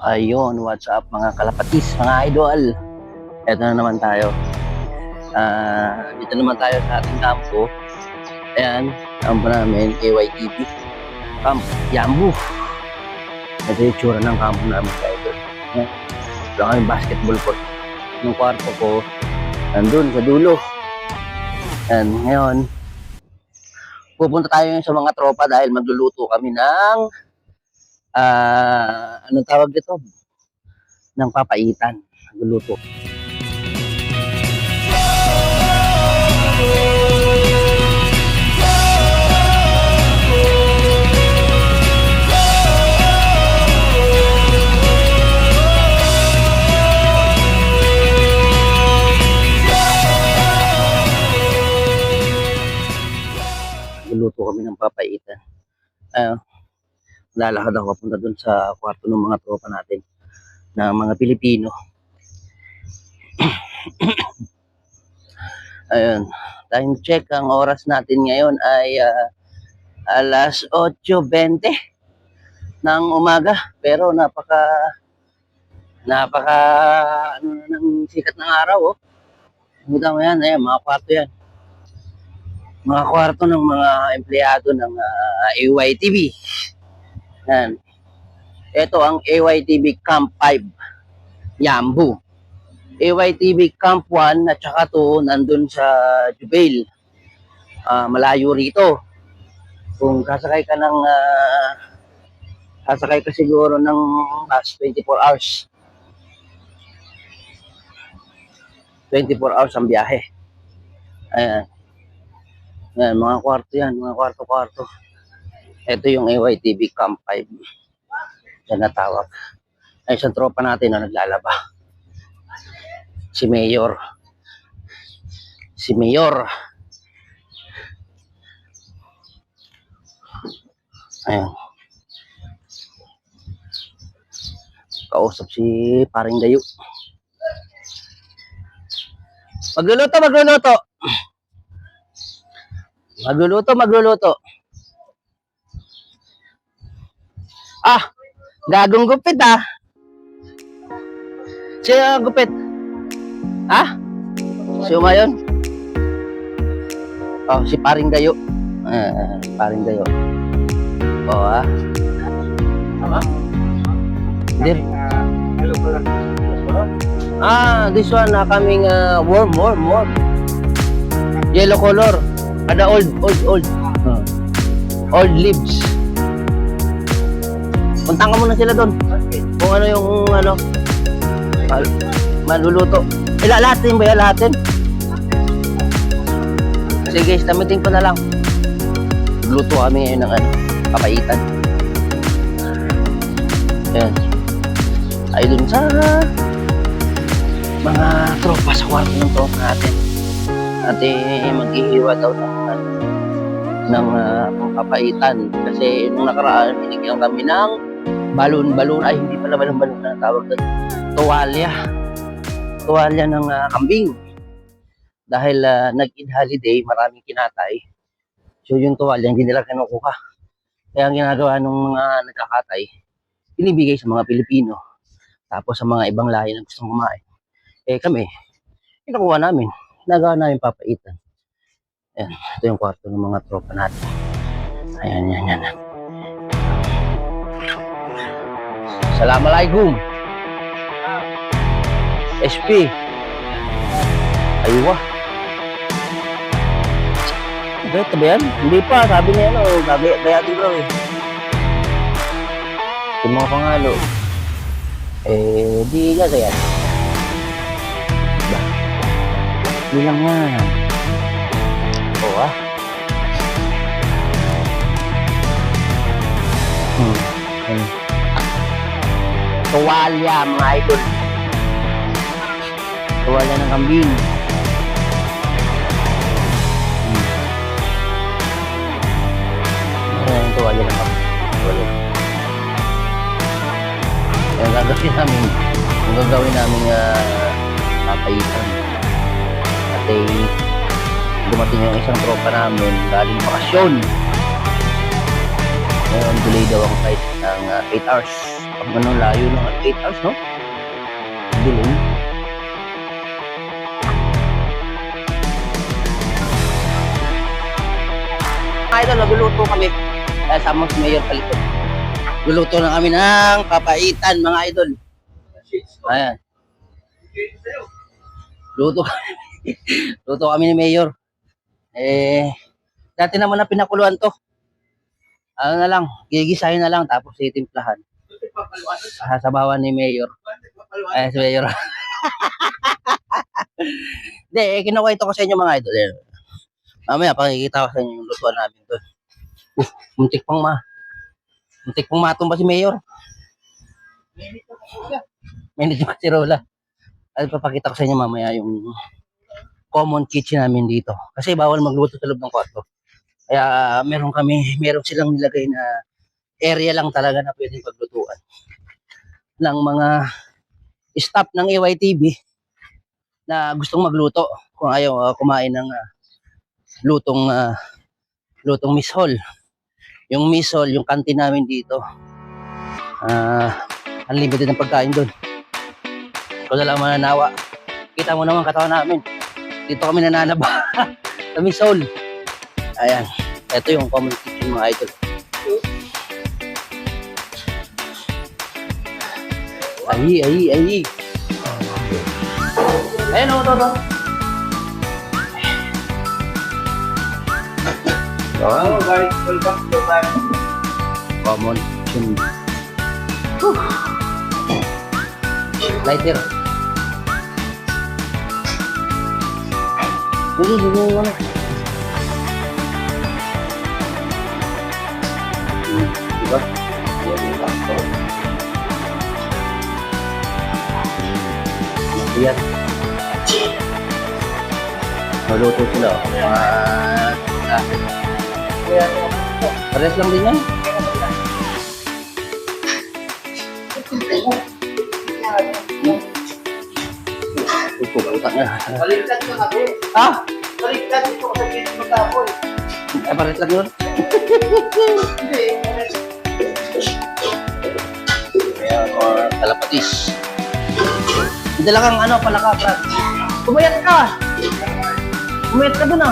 Ayun, what's up mga kalapatis, mga idol? Eto na naman tayo. Dito naman tayo sa ating kampo. Ayan, kampo namin, AYTV. Camp Yambu. Ito yung tsura ng kampo namin, idol. Ayan, wala kami basketball court. Yung kwarto ko, nandun sa dulo. Ayan, ngayon, pupunta tayo sa mga tropa dahil magluluto kami ng anong tawag dito? Ng papaitan. Magluluto. Magluluto kami ng papaitan. Lalakad ako papunta dun sa kwarto ng mga tropa natin na mga Pilipino. Ayun, time check, ang oras natin ngayon ay alas 8:20 ng umaga, pero napaka ano na ng sikat ng araw, oh. Kita mo yan, ayan, mga kwarto yan. Mga kwarto ng mga empleyado ng AYTV. Yan. Ito ang AYTV Camp 5 Yambu. AYTV Camp 1 at saka 2 nandun sa Jubail. Malayo rito. Kung sasakay ka siguro ng bus 24 hours. 24 hours ang biyahe. Ayan. Ayan, mga kwarto yan, mga kwarto-kwarto. Ito yung AYTV Camp 5. Yan natawag. Ay, isang tropa natin na naglalaba. Si Mayor. Ayan. Kausap si paring Dayo. Magluluto. Gagong gupit ah. Siya gupit. Siya yun? Si paring Dayo. Paring Dayo. Tama? Hindi. Hello pala. This one coming warm. Yellow color. Ada old. Old leaves. Puntang ka muna sila doon. Kung ano yung maluluto. Lalahatin ba yan? Lahatin? Sige, tamitin ko na lang. Luto kami ngayon ng papaitan. Ayan. Ay dun sa mga tropa sa kwarto ng tropa natin. At maghihiwa daw ng papaitan. Kasi nung nakaraan, binigyan kami ng balon. Ay, hindi pala balon na tawag doon. Tuwalya ng kambing. Dahil nag-Eid holiday, maraming kinatay. So yung tuwalya, hindi nila kinukuha. Kaya ang ginagawa ng mga nagkakatay, binibigay sa mga Pilipino. Tapos sa mga ibang lahi na gustong kumain. Kami, kinukuha namin. Nagawa namin papaitan. Ayan, ito yung kwarto ng mga tropa natin. Ayan. Assalamualaikum. SP. Aywa. Ito ba yan? Hindi pa, sabi niya bayatin daw eh. Yung mga pangalo. Di gasa yan. Diba? Hindi lang yan. Tuwalya mga idol. Tuwalya ng kambing. Ayan, tuwalya ng kambing. Ayan, gagawin namin papaitan. At dumating yung isang tropa namin galing bakasyon. Ngayon, delay daw ang flight ng 8 hours Ano, layo ng 8 hours, no? Dilim. Idol, nagluluto kami. Kaya sama si Mayor Palikot. Luluto na kami ng papaitan, mga idol. Ayan. Luto kami. Luto kami ni Mayor. Dati naman na pinakuluan to. Ano na lang, gigisahin na lang tapos titimplahan. Sasabawan ni Mayor. Si Mayor. Hindi, kinukwento ko sa inyo mga idol. Mamaya, pakikita ko sa inyo yung lutuan namin doon. Muntik pang matumba si Mayor. Minit yung kasirola. At papakita ko sa inyo mamaya yung common kitchen namin dito. Kasi bawal magluto sa loob ng kwarto. Kaya meron silang nilagay na area lang talaga na pwedeng paglutuan ng mga staff ng AYTV na gustong magluto kung ayaw kumain ng lutong Miss Hall. Yung Miss Hall, yung canteen namin dito. Unlimited ng pagkain doon. Ikaw na lang mananawa. Kita mo naman katawan namin. Dito kami nananaba sa Miss Hall. Ayan. Ito yung common kitchen mga idol. Ay. Ayan o, to. Hello guys, welcome to my Common kitchen. Lighter. Sige. Diba? Yan. Maluto sila. Pares lang din yan. Puputak na. Baliktad ko kasi. Baliktad ko kasi magkapoy. Pares lang yun. Ayan, kalapatis. Dala kang palaka, Brad. Pumayat ka dun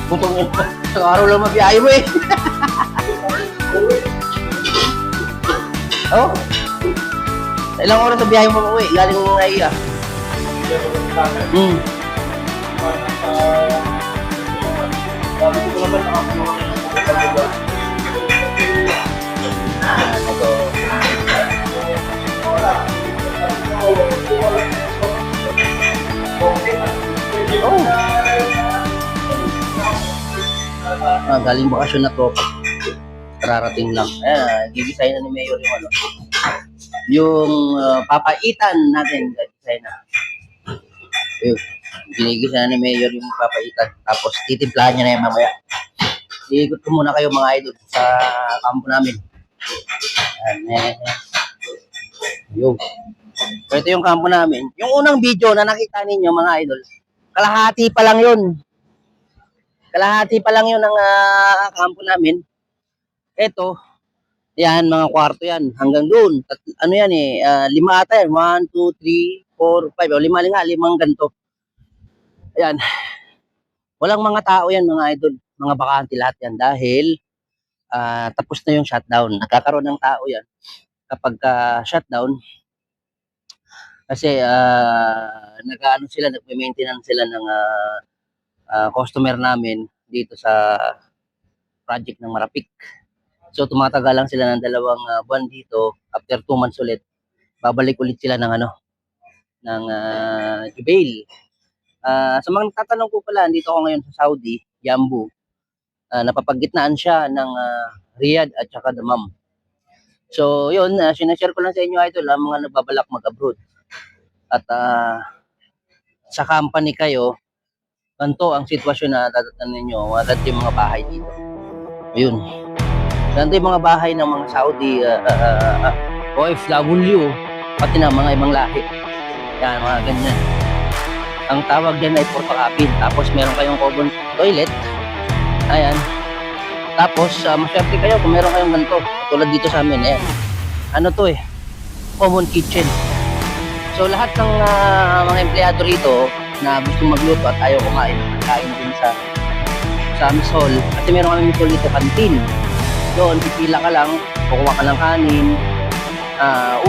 Butong yun. Sa araw lang mabiyahe mo eh. Oh? Ilang oras sa biyahe mo uwi? Galing mo nga iya. Galing bakasyon na tropa. Kararating lang. Ayan, gigisahin na ni Mayor yung papaitan natin. Gigisahin na. Ayun. Ginigisa na ni Mayor yung papaitan. Tapos titimplahan niya na yung mamaya. Iikot ko muna kayo mga idol sa kampo namin. Ayan. Yun. So ito yung kampo namin. Yung unang video na nakita ninyo mga idol, kalahati pa lang yun. Kalahati pa lang yun ng kampo namin. Ito, yan, mga kwarto yan. Hanggang doon. Ano yan eh, 5 ata yan. 1, 2, 3, 4, 5. O 5 nga, 5 ganito. Ayan. Walang mga tao yan mga idol. Mga bakante lahat yan. Dahil tapos na yung shutdown. Nagkakaroon ng tao yan. Kapag shutdown, kasi nagme-maintenance sila ng customer namin dito sa project ng Marapik. So tumatagal lang sila ng 2 buwan dito. After 2 months ulit, babalik ulit sila ng Jubail. Sa mga nagtatanong ko pala, dito ako ngayon sa Saudi, Jambu. Napapagitnaan siya ng Riyadh at saka Dammam. So yun, sinashare ko lang sa inyo idol, mga nagbabalak mag-abroad. At sa company kayo, ganito ang sitwasyon na tatatan ninyo, ganito yung mga bahay dito. Ayun. Ganito yung mga bahay ng mga Saudi OFW, pati na mga ibang lahi. Yan, mga ganyan. Ang tawag dyan ay porta cabin. Tapos meron kayong common toilet. Ayan. Tapos, maswerte kayo kung meron kayong ganito. Tulad dito sa amin, ayan. Ano to eh? Common kitchen. So, lahat ng mga empleyado rito na gusto magluto at ayaw kumain, kain din sa Miss Hall. Kasi meron kami Miss Hall dito, kantin. Doon, pipila ka lang, kukuha ka ng kanin,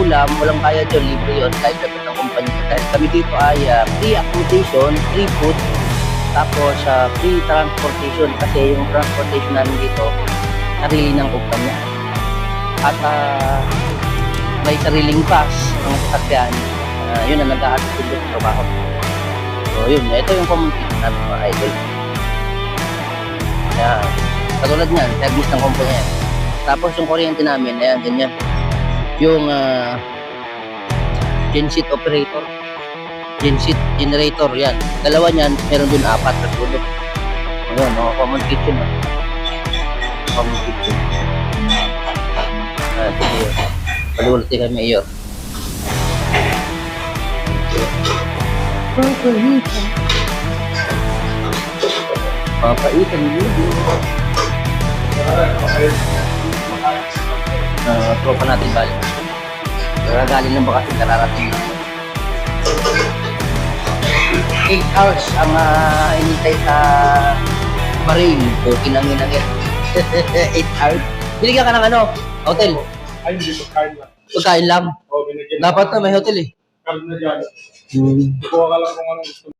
ulam, walang kaya dyan, libre yun, kahit sa ng kumpanya. Dahil kami dito ay free accommodation, free food, tapos free transportation kasi yung transportation namin dito, sarili ng kumpanya. At may sariling pass ang sasakyan. Yun ang nag-aatid sa trabaho. So yun, ito yung common kitchen namin mga idol. Ayan. Katulad niyan, service ng kumpanya yan. Tapos yung kuryente namin, ayan, ganyan. Yung genset operator. Genset generator, yan. Dalawa niyan, meron dun 4 na tulog. Ayan, common kitchen. Common kitchen. Sige yun. Palulit kami iyo. Papaitan video. Tropa natin galing. Galing ng bakasyon, kararating. 8 hours ang inintay sa Bahrain. So, kinangin-angin. 8 hours. Binigyan ka ng ano? Hotel. Ay, hindi ko kain lang. Pagkain lang. O, binigyan. Dapat na may hotel eh. Card na dyan. Hmm. Kuha ka lang kung anong gusto